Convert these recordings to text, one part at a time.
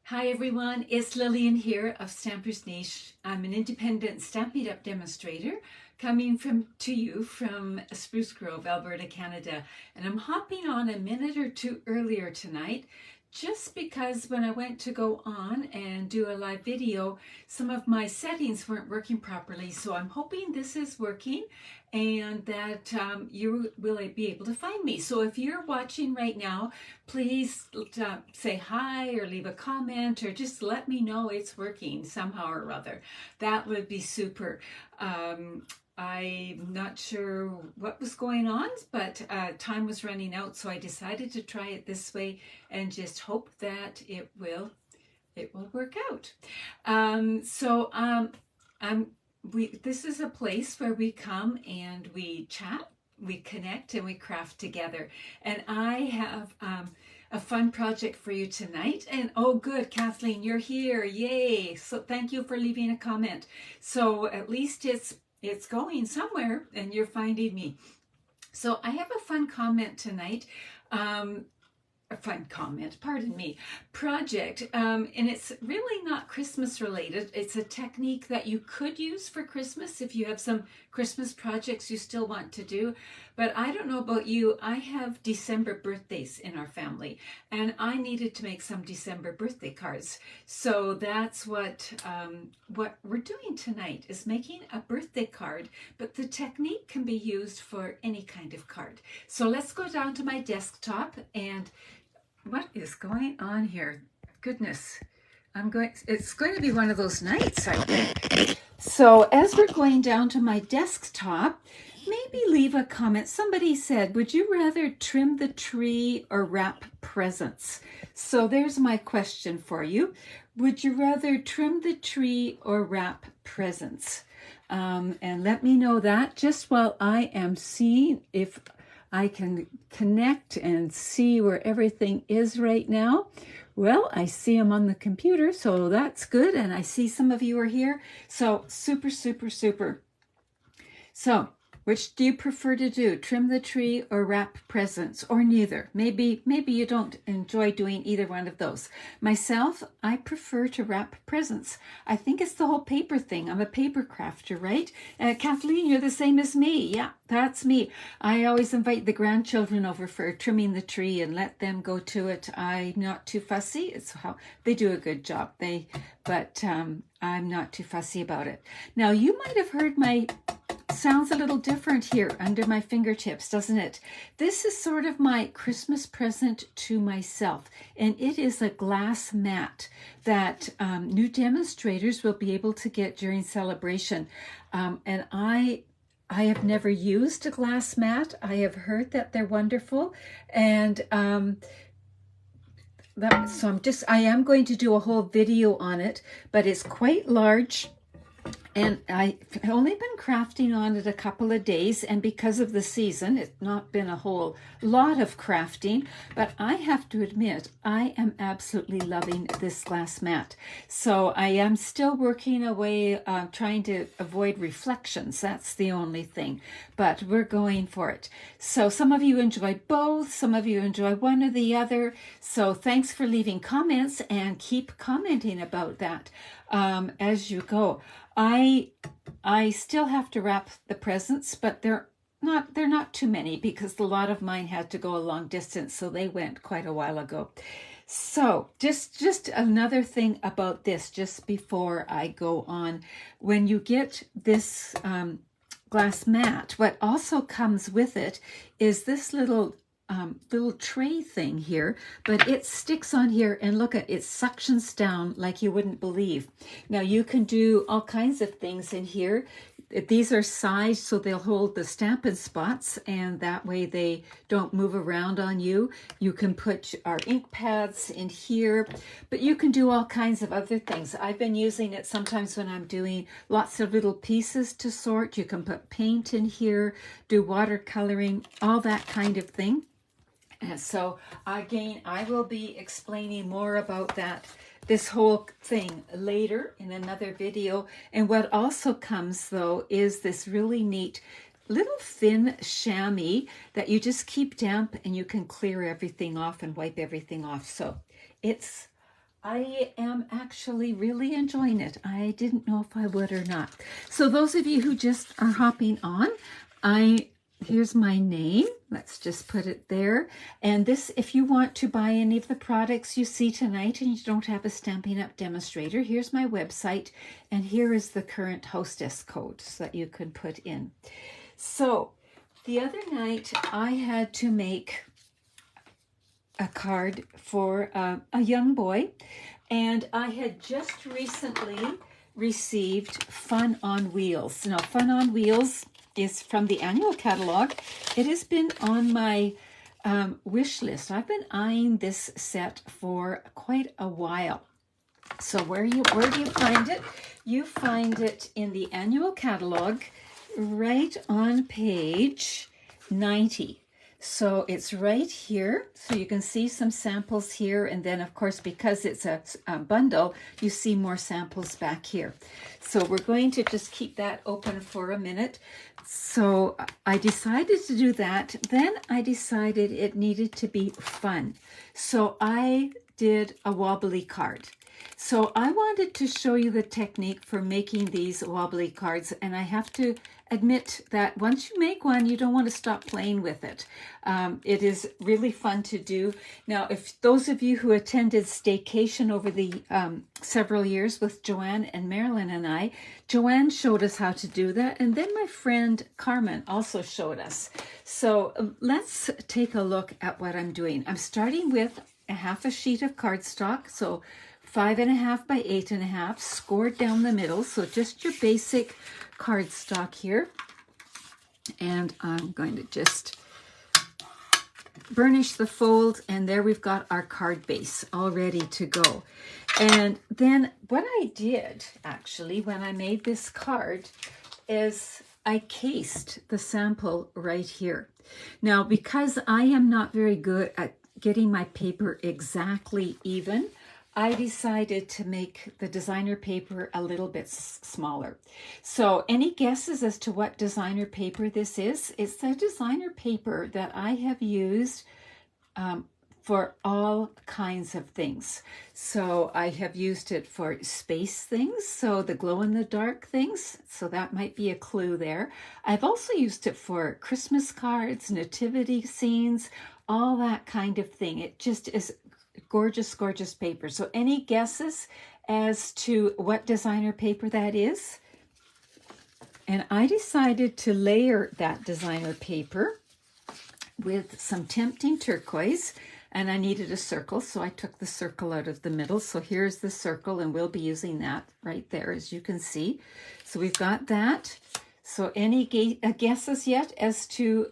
Hi everyone, it's Lillian here of Stampers Niche. I'm an independent Stampede Up demonstrator coming to you from Spruce Grove, Alberta, Canada. And I'm hopping on a minute or two earlier tonight just because when I went to go on and do a live video, some of my settings weren't working properly. So I'm hoping this is working and that you will be able to find me. So if you're watching right now, please say hi or leave a comment or just let me know it's working somehow or other. That would be super. I'm not sure what was going on, but time was running out, so I decided to try it this way and just hope that it will work out. This is a place where we come and we chat, we connect, and we craft together. And I have a fun project for you tonight. And oh, good, Kathleen, you're here! Yay! So thank you for leaving a comment. So at least it's going somewhere, and you're finding me. So I have a fun comment tonight. A fun comment, pardon me, project, and it's really not Christmas related. It's a technique that you could use for Christmas if you have some Christmas projects you still want to do. But I don't know about you, I have December birthdays in our family, and I needed to make some December birthday cards. So that's what we're doing tonight, is making a birthday card, but the technique can be used for any kind of card. So let's go down to my desktop. And what is going on here? Goodness, it's going to be one of those nights, I think. So as we're going down to my desktop, maybe leave a comment. Somebody said, would you rather trim the tree or wrap presents? So there's my question for you. Would you rather trim the tree or wrap presents? And let me know that just while I am seeing if I can connect and see where everything is right now. Well, I see them on the computer, so that's good. And I see some of you are here. So super, super, super. So which do you prefer to do? Trim the tree or wrap presents, or neither? Maybe you don't enjoy doing either one of those. Myself, I prefer to wrap presents. I think it's the whole paper thing. I'm a paper crafter, right? Kathleen, you're the same as me. Yeah, that's me. I always invite the grandchildren over for trimming the tree and let them go to it. I'm not too fussy. It's how they do a good job. But I'm not too fussy about it. Now, you might have heard my sounds a little different here under my fingertips, doesn't it? This is sort of my Christmas present to myself, and it is a glass mat that new demonstrators will be able to get during celebration. And I have never used a glass mat. I have heard that they're wonderful, and I am going to do a whole video on it, but it's quite large. And I've only been crafting on it a couple of days, and because of the season, it's not been a whole lot of crafting, but I have to admit, I am absolutely loving this glass mat. So I am still working away, trying to avoid reflections. That's the only thing, but we're going for it. So some of you enjoy both, some of you enjoy one or the other. So thanks for leaving comments, and keep commenting about that as you go. I still have to wrap the presents, but they're not too many because a lot of mine had to go a long distance, so they went quite a while ago. So just another thing about this, just before I go on, when you get this glass mat, what also comes with it is this little tray thing here, but it sticks on here, and look at it, suctions down like you wouldn't believe. Now you can do all kinds of things in here. These are sized so they'll hold the Stampin' Spots, and that way they don't move around on you. You can put our ink pads in here, but you can do all kinds of other things. I've been using it sometimes when I'm doing lots of little pieces to sort. You can put paint in here, do watercoloring, all that kind of thing. And so again, I will be explaining more about this whole thing later in another video. And what also comes though is this really neat little thin chamois that you just keep damp, and you can clear everything off and wipe everything off. So it's I am actually really enjoying it. I didn't know if I would or not. So those of you who just are hopping on, here's my name. Let's just put it there. And this, if you want to buy any of the products you see tonight and you don't have a Stampin' Up! Demonstrator, here's my website. And here is the current hostess code so that you can put in. So the other night I had to make a card for a young boy, and I had just recently received Fun on Wheels. Now, Fun on Wheels is from the annual catalog. It has been on my wish list. I've been eyeing this set for quite a while. So where do you find it? You find it in the annual catalog right on page 90. So it's right here. So you can see some samples here. And then, of course, because it's a bundle, you see more samples back here. So we're going to just keep that open for a minute. So I decided to do that. Then I decided it needed to be fun. So I did a wobbly card. So I wanted to show you the technique for making these wobbly cards, and I have to admit that once you make one, you don't want to stop playing with it. It is really fun to do. Now, if those of you who attended Staycation over the several years with Joanne and Marilyn and I, Joanne showed us how to do that, and then my friend Carmen also showed us. So let's take a look at what I'm doing. I'm starting with a half a sheet of cardstock, so 5.5 by 8.5, scored down the middle. So just your basic cardstock here. And I'm going to just burnish the fold, and there we've got our card base all ready to go. And then what I did actually when I made this card is I cased the sample right here. Now, because I am not very good at getting my paper exactly even, I decided to make the designer paper a little bit smaller. So any guesses as to what designer paper this is? It's the designer paper that I have used for all kinds of things. So I have used it for space things, so the glow-in-the-dark things, so that might be a clue there. I've also used it for Christmas cards, nativity scenes, all that kind of thing. It just is gorgeous, gorgeous paper. So any guesses as to what designer paper that is? And I decided to layer that designer paper with some tempting turquoise, and I needed a circle, so I took the circle out of the middle. So here's the circle, and we'll be using that right there, as you can see. So we've got that. So any guesses yet as to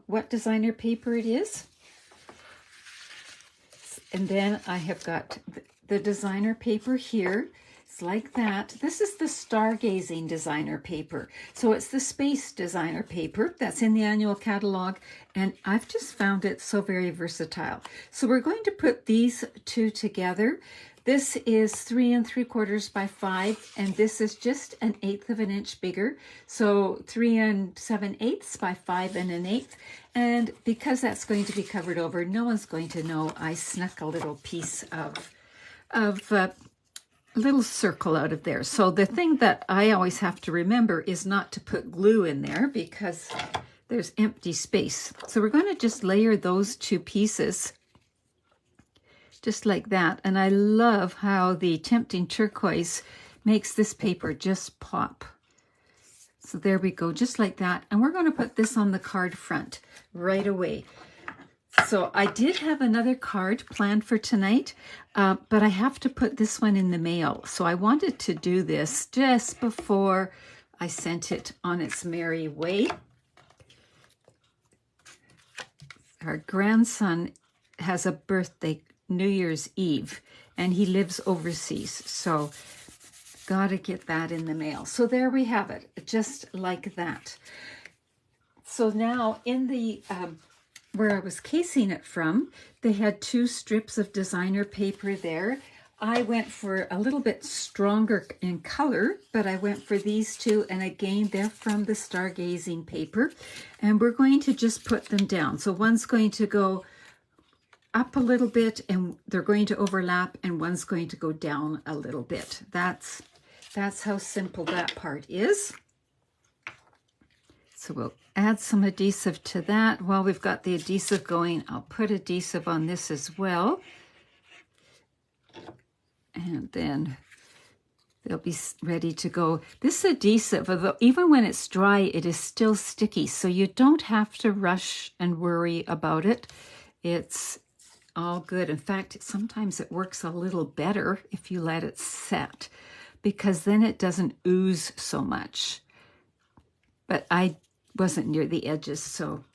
what designer paper it is? And then I have got the designer paper here. It's like that. This is the stargazing designer paper. So it's the space designer paper that's in the annual catalog, and I've just found it so very versatile. So we're going to put these two together. This is 3 3/4 by 5, and this is just 1/8 of an inch bigger. So 3 7/8 by 5 1/8. And because that's going to be covered over, no one's going to know I snuck a little piece of little circle out of there. So the thing that I always have to remember is not to put glue in there because there's empty space. So we're going to just layer those two pieces just like that. And I love how the tempting turquoise makes this paper just pop. So there we go, just like that. And we're going to put this on the card front right away. So I did have another card planned for tonight, but I have to put this one in the mail. So I wanted to do this just before I sent it on its merry way. Our grandson has a birthday New Year's Eve, and he lives overseas. So gotta get that in the mail. So there we have it, just like that. So now in the where I was casing it from, they had 2 strips of designer paper there. I went for a little bit stronger in color, but I went for these 2, and again, they're from the stargazing paper, and we're going to just put them down. So one's going to go up a little bit and they're going to overlap, and one's going to go down a little bit. That's how simple that part is. So we'll add some adhesive to that. While we've got the adhesive going, I'll put adhesive on this as well. And then they'll be ready to go. This adhesive, although even when it's dry, it is still sticky. So you don't have to rush and worry about it. It's all good. In fact, sometimes it works a little better if you let it set, because then it doesn't ooze so much. But I wasn't near the edges, so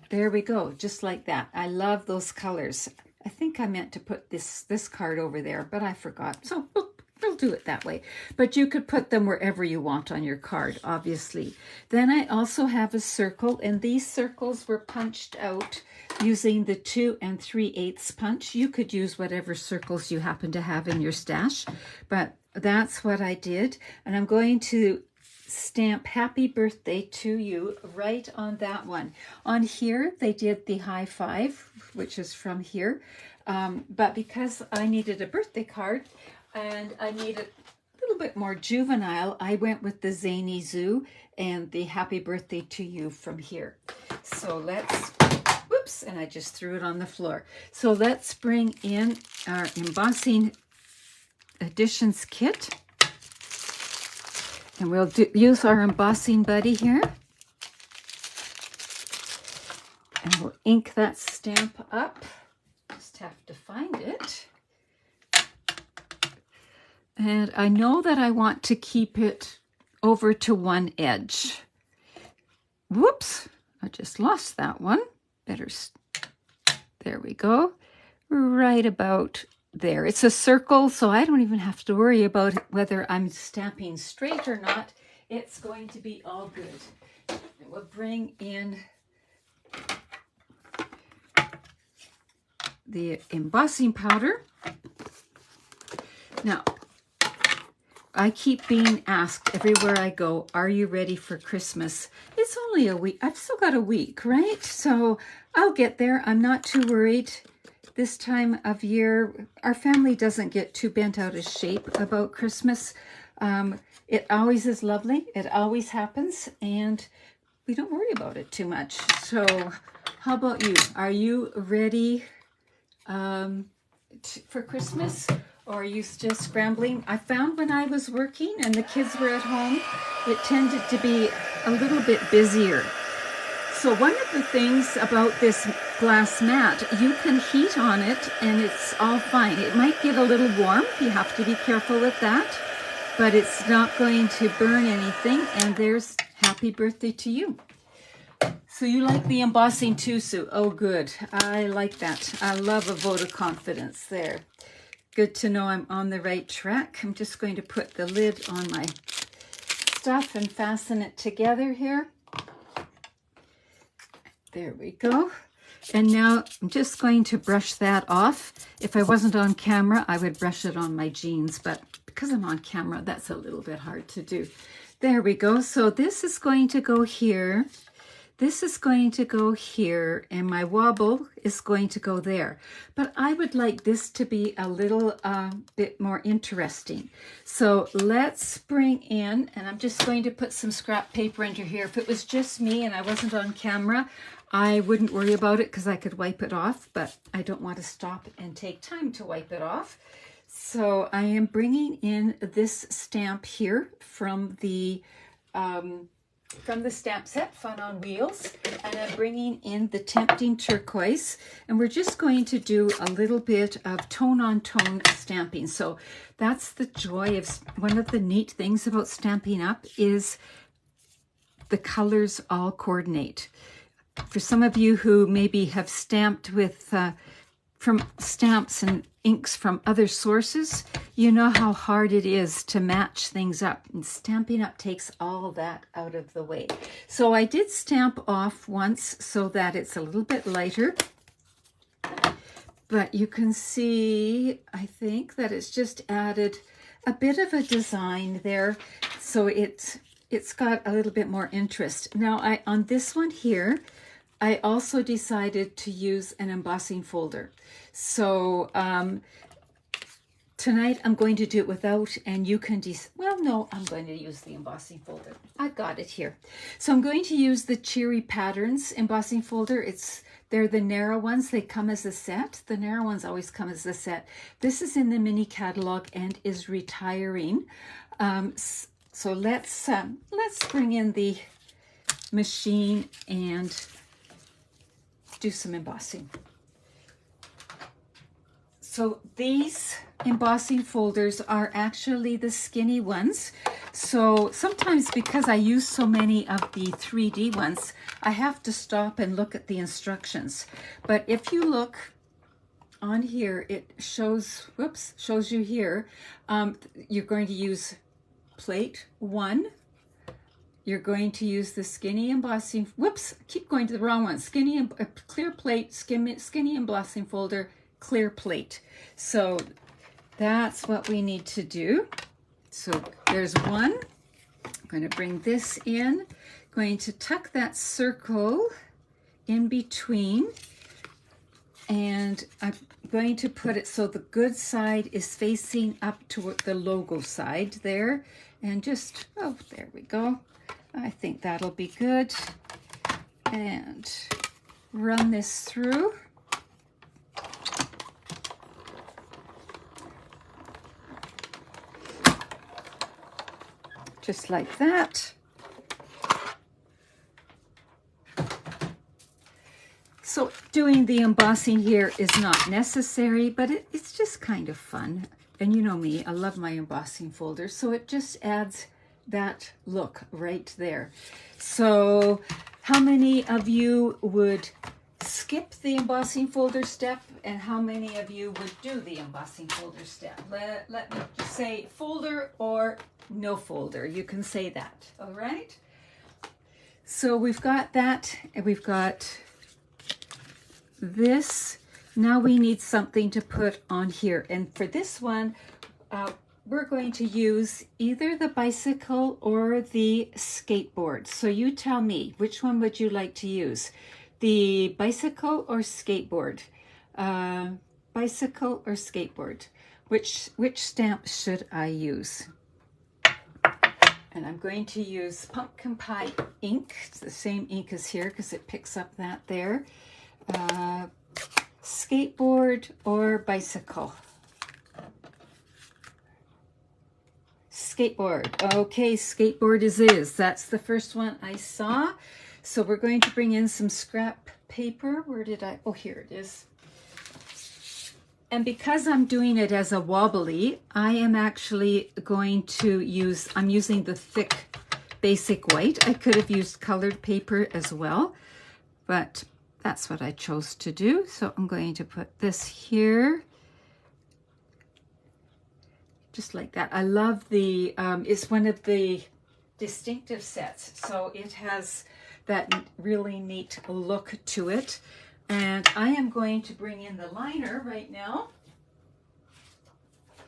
there we go, just like that. I love those colors. I think I meant to put this card over there, but I forgot. So we'll do it that way. But you could put them wherever you want on your card, obviously. Then I also have a circle, and these circles were punched out using the 2 3/8 punch. You could use whatever circles you happen to have in your stash, but that's what I did. And I'm going to stamp happy birthday to you right on that one. On here they did the high five, which is from here, but because I needed a birthday card and I needed a little bit more juvenile, I went with the Zany Zoo and the happy birthday to you from here. So let's, whoops, and I just threw it on the floor. So let's bring in our embossing additions kit. And we'll use our embossing buddy here. And we'll ink that stamp up. Just have to find it. And I know that I want to keep it over to one edge. Whoops, I just lost that one. There we go. Right about there. It's a circle, so I don't even have to worry about whether I'm stamping straight or not. It's going to be all good. We'll bring in the embossing powder. Now, I keep being asked everywhere I go, are you ready for Christmas? It's only a week. I've still got a week, right? So I'll get there. I'm not too worried. This time of year, our family doesn't get too bent out of shape about Christmas. It always is lovely. It always happens, and we don't worry about it too much. So how about you? Are you ready for Christmas, or are you still scrambling? I found when I was working and the kids were at home, it tended to be a little bit busier. So one of the things about this glass mat, you can heat on it and it's all fine. It might get a little warm. You have to be careful with that, but it's not going to burn anything. And there's happy birthday to you. So you like the embossing too, Sue? Oh, good. I like that. I love a vote of confidence there. Good to know I'm on the right track. I'm just going to put the lid on my stuff and fasten it together here. There we go. And now I'm just going to brush that off. If I wasn't on camera, I would brush it on my jeans, but because I'm on camera, that's a little bit hard to do. There we go. So this is going to go here. This is going to go here, and my wobble is going to go there. But I would like this to be a little bit more interesting. So let's bring in, and I'm just going to put some scrap paper under here. If it was just me and I wasn't on camera, I wouldn't worry about it because I could wipe it off, but I don't want to stop and take time to wipe it off. So I am bringing in this stamp here from the stamp set, Fun on Wheels, and I'm bringing in the Tempting Turquoise, and we're just going to do a little bit of tone-on-tone stamping. So that's the joy of, one of the neat things about Stampin' Up! Is the colors all coordinate. For some of you who maybe have stamped with from stamps and inks from other sources, you know how hard it is to match things up, and Stampin' Up! Takes all that out of the way. So I did stamp off once so that it's a little bit lighter, but you can see, I think, that it's just added a bit of a design there, so it's got a little bit more interest. Now on this one here, I also decided to use an embossing folder. So tonight I'm going to do it without, and you can well, no, I'm going to use the embossing folder. I've got it here. So I'm going to use the Cheery Patterns embossing folder. They're the narrow ones. They come as a set. The narrow ones always come as a set. This is in the mini catalog and is retiring. So let's bring in the machine and do some embossing. So these embossing folders are actually the skinny ones. So sometimes because I use so many of the 3D ones, I have to stop and look at the instructions. But if you look on here, it shows you here, you're going to use plate 1. You're going to use the skinny embossing, keep going to the wrong one, clear plate, skinny embossing folder, clear plate. So that's what we need to do. So there's one. I'm going to bring this in, going to tuck that circle in between, and I'm going to put it so the good side is facing up to the logo side there, and just, oh, there we go. I think that'll be good. And run this through. Just like that. So doing the embossing here is not necessary, but it's just kind of fun. And you know me, I love my embossing folder, so it just adds that look right there. So how many of you would skip the embossing folder step, and how many of you would do the embossing folder step? Let me just say folder or no folder. You can say that, all right? So we've got that, and we've got this. Now we need something to put on here, and for this one, we're going to use either the bicycle or the skateboard. So you tell me, which one would you like to use? The bicycle or skateboard? Bicycle or skateboard? Which stamp should I use? And I'm going to use pumpkin pie ink. It's the same ink as here because it picks up that there. Skateboard or bicycle? Skateboard. Okay, skateboard is. That's the first one I saw. So we're going to bring in some scrap paper. Where did I? Oh, here it is. And because I'm doing it as a wobbly, I am actually going to I'm using the thick basic white. I could have used colored paper as well, but that's what I chose to do. So I'm going to put this here. Just like that. I love the, it's one of the distinctive sets. So it has that really neat look to it. And I am going to bring in the liner right now.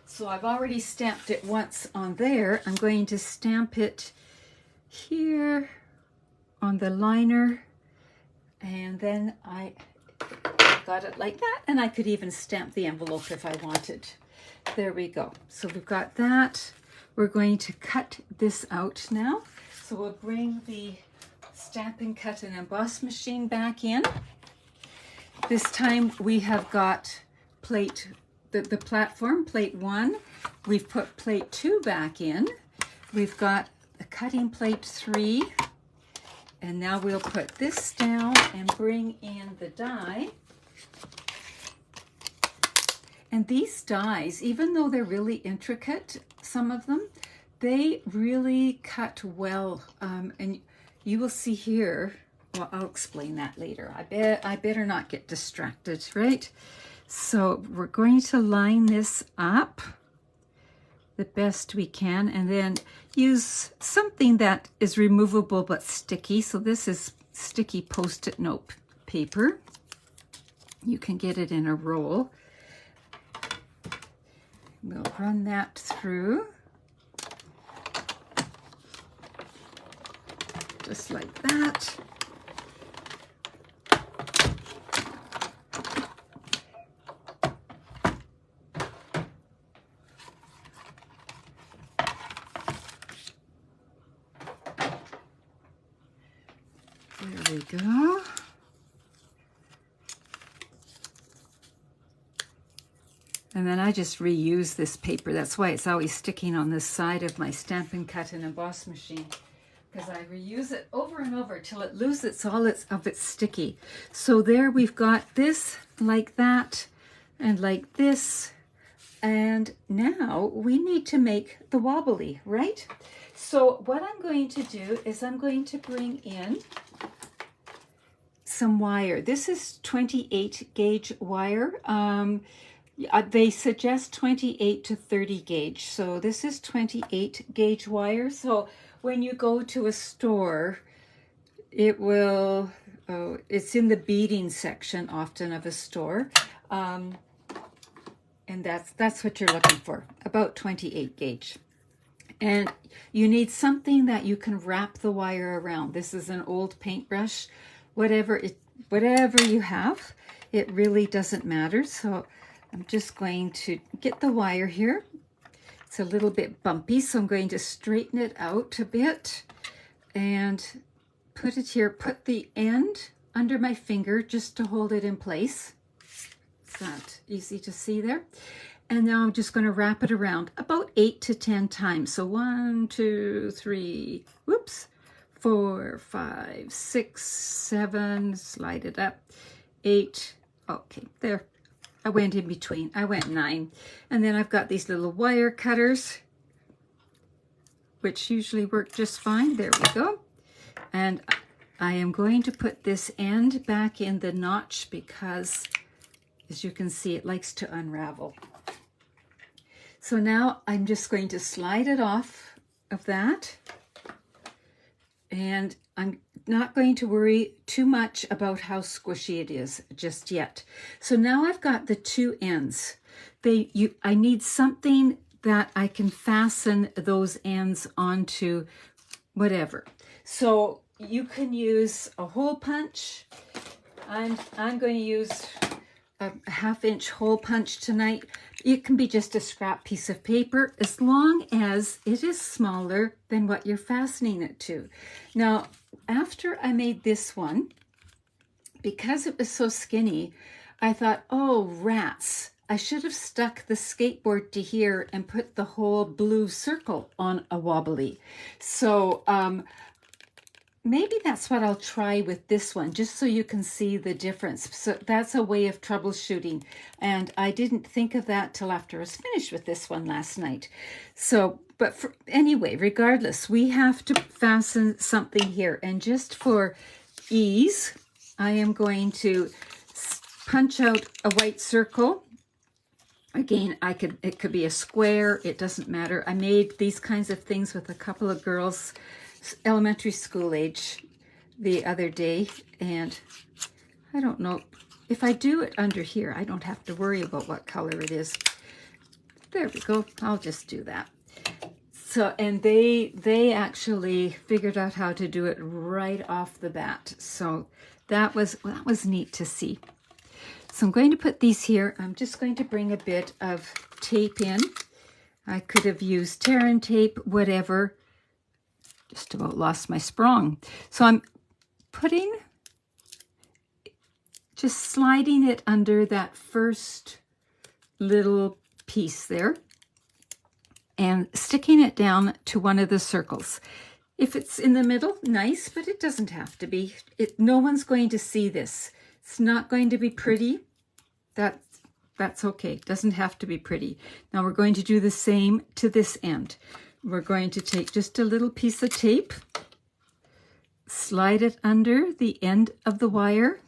So I've already stamped it once on there. I'm going to stamp it here on the liner. And then I got it like that. And I could even stamp the envelope if I wanted. There we go. So we've got that. We're going to cut this out now. So we'll bring the Stampin' Cut and Emboss machine back in. This time we have got plate, the platform, plate 1. We've put plate 2 back in. We've got the cutting plate 3. And now we'll put this down and bring in the die. And these dies, even though they're really intricate, some of them, they really cut well. And you will see here, well, I'll explain that later. I better not get distracted, right? So we're going to line this up the best we can, and then use something that is removable but sticky. So this is sticky Post-it note paper. You can get it in a roll. We'll run that through, just like that. go. And then I just reuse this paper. That's why it's always sticking on this side of my Stampin' Cut and Emboss machine, because I reuse it over and over till it loses all of its sticky. So there we've got this like that and like this. And now we need to make the wobbly, right? So what I'm going to do is I'm going to bring in some wire. This is 28 gauge wire. They suggest 28 to 30 gauge. So this is 28 gauge wire. So when you go to a store, it will, it's in the beading section often of a store. And that's what you're looking for, about 28 gauge. And you need something that you can wrap the wire around. This is an old paintbrush, whatever you have, it really doesn't matter. So I'm just going to get the wire here. It's a little bit bumpy, so I'm going to straighten it out a bit and put it here. Put the end under my finger just to hold it in place. It's not easy to see there. And now I'm just going to wrap it around about 8 to 10 times. So 1, 2, 3, whoops, 4, 5, 6, 7, slide it up, 8, okay, there. I went in between. I went 9. And then I've got these little wire cutters, which usually work just fine. There we go. And I am going to put this end back in the notch because, as you can see, it likes to unravel. So now I'm just going to slide it off of that. And I'm not going to worry too much about how squishy it is just yet. So now I've got the two ends. I need something that I can fasten those ends onto whatever. So you can use a hole punch. I'm going to use a 1/2-inch hole punch tonight. It can be just a scrap piece of paper as long as it is smaller than what you're fastening it to. Now, after I made this one, because it was so skinny, I thought, oh, rats. I should have stuck the skateboard to here and put the whole blue circle on a wobbly. So maybe that's what I'll try with this one, just so you can see the difference. So that's a way of troubleshooting. And I didn't think of that till after I was finished with this one last night. So, but anyway, regardless, we have to fasten something here. And just for ease, I am going to punch out a white circle. Again, it could be a square, it doesn't matter. I made these kinds of things with a couple of girls, elementary school age, the other day, and I don't know if I do it under here, I don't have to worry about what color it is. There we go. I'll just do that. So, and they actually figured out how to do it right off the bat. So that was neat to see. So I'm going to put these here. I'm just going to bring a bit of tape in. I could have used tear and tape, whatever. Just about lost my sprong. So I'm just sliding it under that first little piece there and sticking it down to one of the circles. If it's in the middle, nice, but it doesn't have to be. No one's going to see this. It's not going to be pretty. That's okay. It doesn't have to be pretty. Now we're going to do the same to this end. We're going to take just a little piece of tape, slide it under the end of the wire,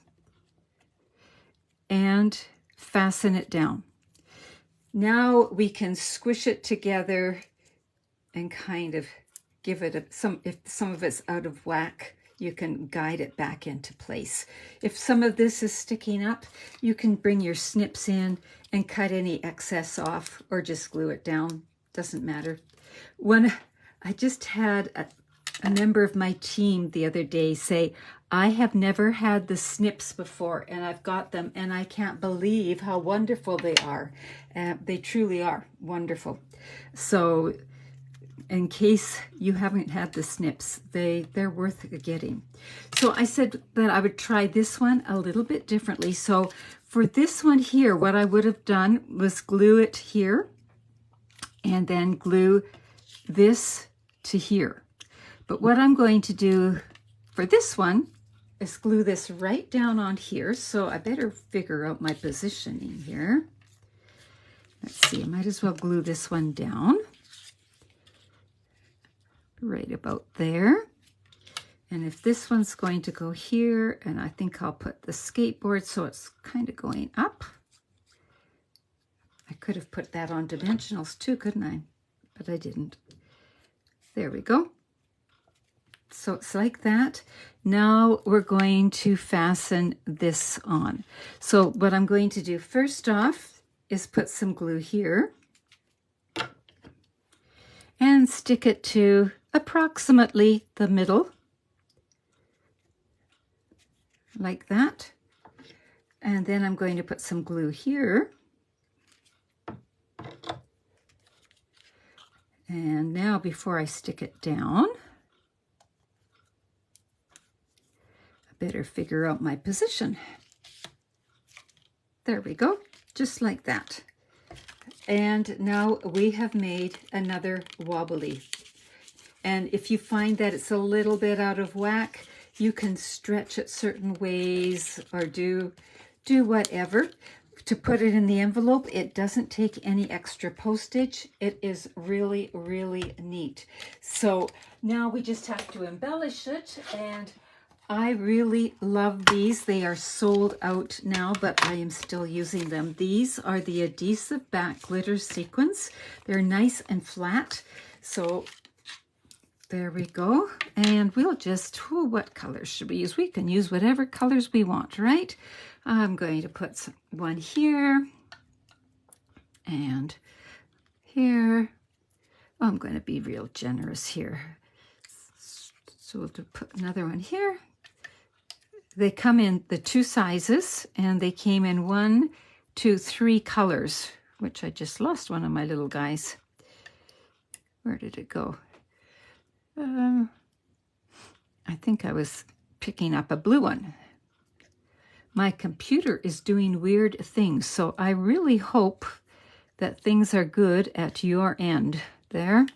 and fasten it down. Now we can squish it together and kind of give it if some of it's out of whack, you can guide it back into place. If some of this is sticking up, you can bring your snips in and cut any excess off or just glue it down. Doesn't matter. I just had a member of my team the other day say, I have never had the snips before and I've got them and I can't believe how wonderful they are. They truly are wonderful. So in case you haven't had the snips. They're worth getting. So I said that I would try this one a little bit differently. So for this one here, what I would have done was glue it here and then glue this to here. But what I'm going to do for this one is glue this right down on here. So I better figure out my positioning here. Let's see, I might as well glue this one down right about there. And if this one's going to go here, and I think I'll put the skateboard so it's kind of going up. I could have put that on dimensionals too, couldn't I? But I didn't. There we go. So it's like that. Now we're going to fasten this on. So what I'm going to do first off is put some glue here and stick it to approximately the middle, like that. And then I'm going to put some glue here. And now before I stick it down, I better figure out my position. There we go, just like that. And now we have made another wobbly. And if you find that it's a little bit out of whack, you can stretch it certain ways or do whatever to put it in the envelope. It doesn't take any extra postage. It is really, really neat. So now we just have to embellish it, and I really love these. They are sold out now, but I am still using them. These are the adhesive back glitter sequins. They're nice and flat. So there we go. And we'll just, what colors should we use? We can use whatever colors we want, right? I'm going to put one here and here. Oh, I'm going to be real generous here. So we'll put another one here. They come in the 2 sizes, and they came in 1, 2, 3 colors, which I just lost one of my little guys. Where did it go? I think I was picking up a blue one. My computer is doing weird things, so I really hope that things are good at your end. There.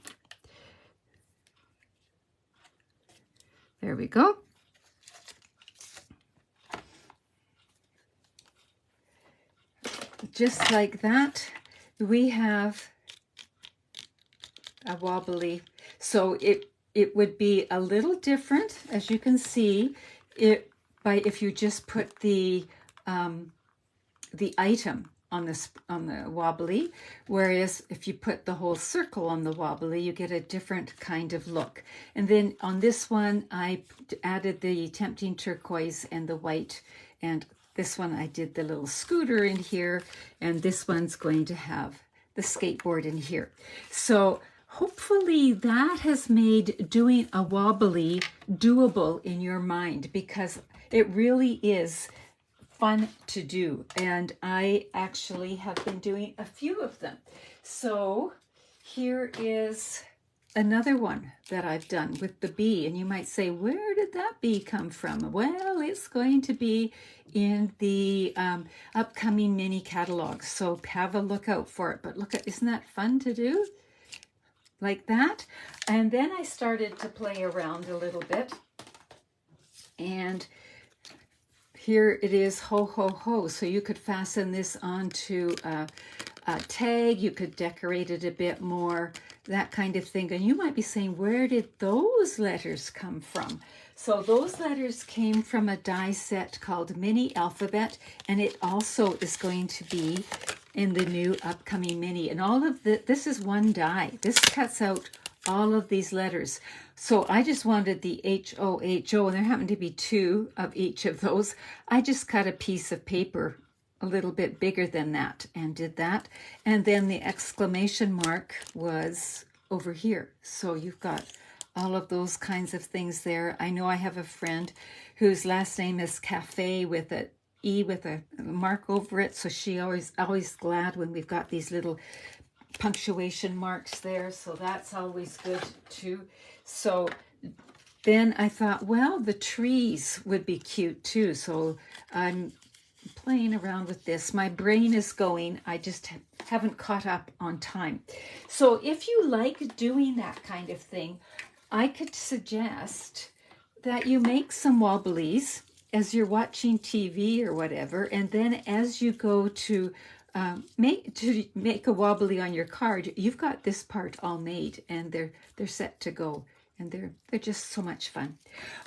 There we go. Just like that, we have a wobbly. So it would be a little different, as you can see, if you just put the item on the wobbly, whereas if you put the whole circle on the wobbly, you get a different kind of look. And then on this one, I added the tempting turquoise and the white, and this one I did the little scooter in here, and this one's going to have the skateboard in here. So hopefully that has made doing a wobbly doable in your mind, because it really is fun to do. And I actually have been doing a few of them. So here is another one that I've done with the bee. And you might say, where did that bee come from? Well, it's going to be in the upcoming mini catalog. So have a look out for it. But look at, isn't that fun to do? Like that. And then I started to play around a little bit. And here it is, ho, ho, ho. So you could fasten this onto a tag. You could decorate it a bit more, that kind of thing. And you might be saying, where did those letters come from? So those letters came from a die set called Mini Alphabet. And it also is going to be in the new upcoming mini. And all of this is one die. This cuts out all of these letters. So I just wanted the H-O-H-O, and there happened to be 2 of each of those. I just cut a piece of paper a little bit bigger than that and did that. And then the exclamation mark was over here. So you've got all of those kinds of things there. I know I have a friend whose last name is Cafe with an E with a mark over it. So she always glad when we've got these little punctuation marks there, so that's always good too. So then I thought, well, the trees would be cute too. So I'm playing around with this. My brain is going. I just haven't caught up on time. So if you like doing that kind of thing, I could suggest that you make some wobblies as you're watching TV or whatever, and then as you go to make a wobbly on your card, you've got this part all made, and they're set to go, and they're just so much fun.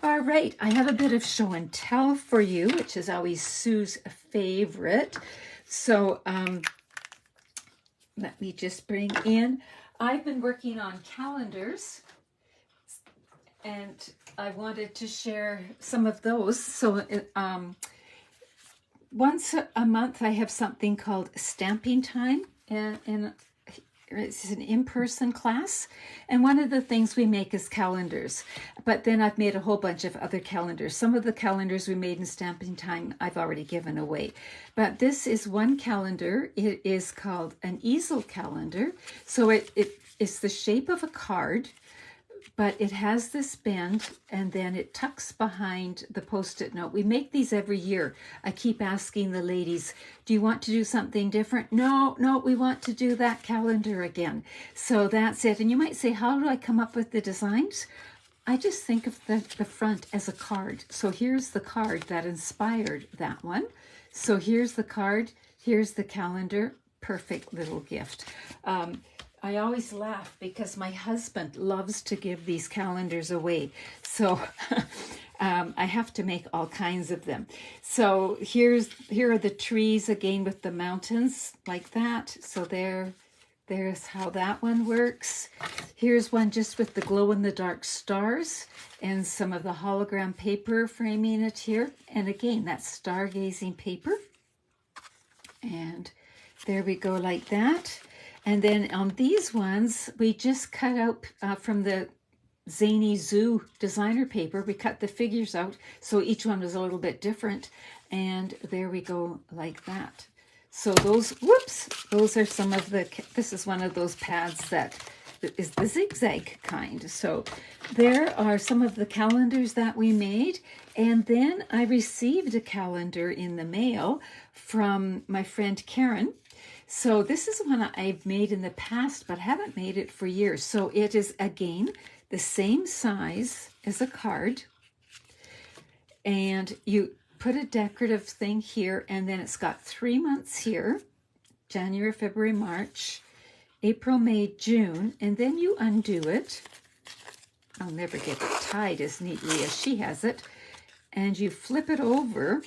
All right, I have a bit of show and tell for you, which is always Sue's favorite. So let me just bring in. I've been working on calendars, and I wanted to share some of those. So once a month, I have something called Stamping Time, and it's an in-person class. And one of the things we make is calendars. But then I've made a whole bunch of other calendars. Some of the calendars we made in Stamping Time, I've already given away. But this is one calendar. It is called an easel calendar. So it's the shape of a card, but it has this bend, and then it tucks behind the Post-it note. We make these every year. I keep asking the ladies, do you want to do something different? No, we want to do that calendar again. So that's it. And you might say, how do I come up with the designs? I just think of the front as a card. So here's the card that inspired that one. So here's the card, here's the calendar. Perfect little gift. I always laugh because my husband loves to give these calendars away. So I have to make all kinds of them. So here are the trees again with the mountains like that. So there's how that one works. Here's one just with the glow-in-the-dark stars and some of the hologram paper framing it here. And again, that's stargazing paper. And there we go like that. And then on these ones, we just cut out from the Zany Zoo designer paper. We cut the figures out, so each one was a little bit different. And there we go like that. So those are some of the, this is one of those pads that is the zigzag kind. So there are some of the calendars that we made. And then I received a calendar in the mail from my friend Karen. So this is one I've made in the past, but haven't made it for years. So it is, again, the same size as a card. And you put a decorative thing here, and then it's got 3 months here, January, February, March, April, May, June, and then you undo it. I'll never get it tied as neatly as she has it. And you flip it over.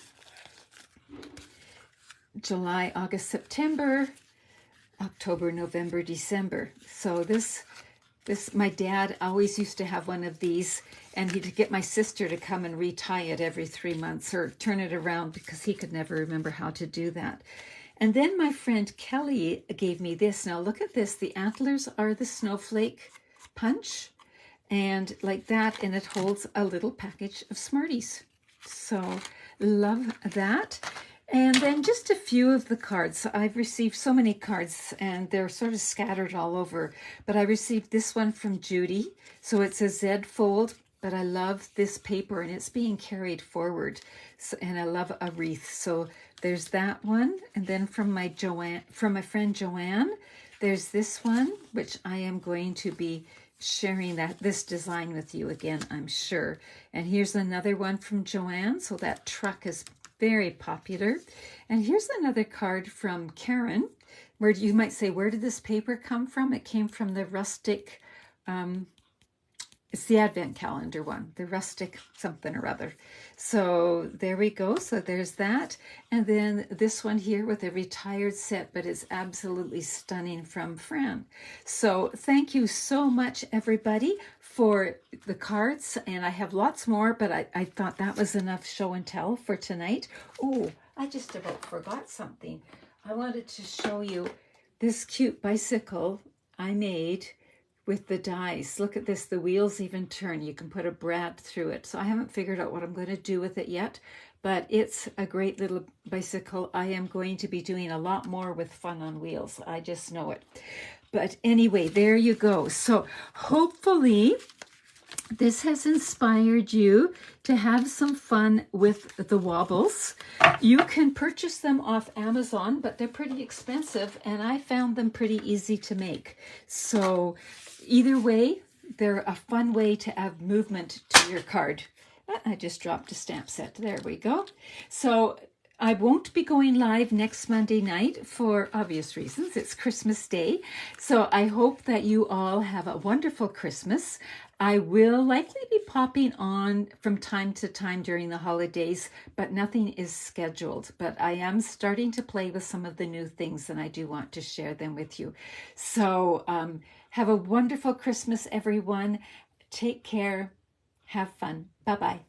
July, August, September, October, November, December. So this my dad always used to have one of these, and he'd get my sister to come and retie it every 3 months or turn it around because he could never remember how to do that. And then my friend Kelly gave me this. Now look at this. The antlers are the snowflake punch, and like that, and it holds a little package of Smarties. So love that. And then just a few of the cards. So I've received so many cards, and they're sort of scattered all over. But I received this one from Judy. So it's a Z fold, but I love this paper, and it's being carried forward. So, and I love a wreath. So there's that one. And then from my friend Joanne, there's this one, which I am going to be sharing this design with you again, I'm sure. And here's another one from Joanne. So that truck is very popular. And here's another card from Karen, where you might say, where did this paper come from? It came from the rustic, it's the Advent calendar one, the rustic something or other. So there we go. So there's that. And then this one here with a retired set, but it's absolutely stunning, from Fran. So thank you so much, everybody, for the cards. And I have lots more, but I thought that was enough show and tell for tonight. Oh, I just about forgot something. I wanted to show you this cute bicycle I made with the dies. Look at this, the wheels even turn. You can put a brad through it. So I haven't figured out what I'm going to do with it yet, but it's a great little bicycle. I am going to be doing a lot more with Fun on Wheels. I just know it. But anyway, there you go. So hopefully this has inspired you to have some fun with the wobbles. You can purchase them off Amazon, but they're pretty expensive, and I found them pretty easy to make. So either way, they're a fun way to add movement to your card. I just dropped a stamp set. There we go. So I won't be going live next Monday night for obvious reasons. It's Christmas Day. So I hope that you all have a wonderful Christmas. I will likely be popping on from time to time during the holidays, but nothing is scheduled. But I am starting to play with some of the new things, and I do want to share them with you. So have a wonderful Christmas, everyone. Take care. Have fun. Bye-bye.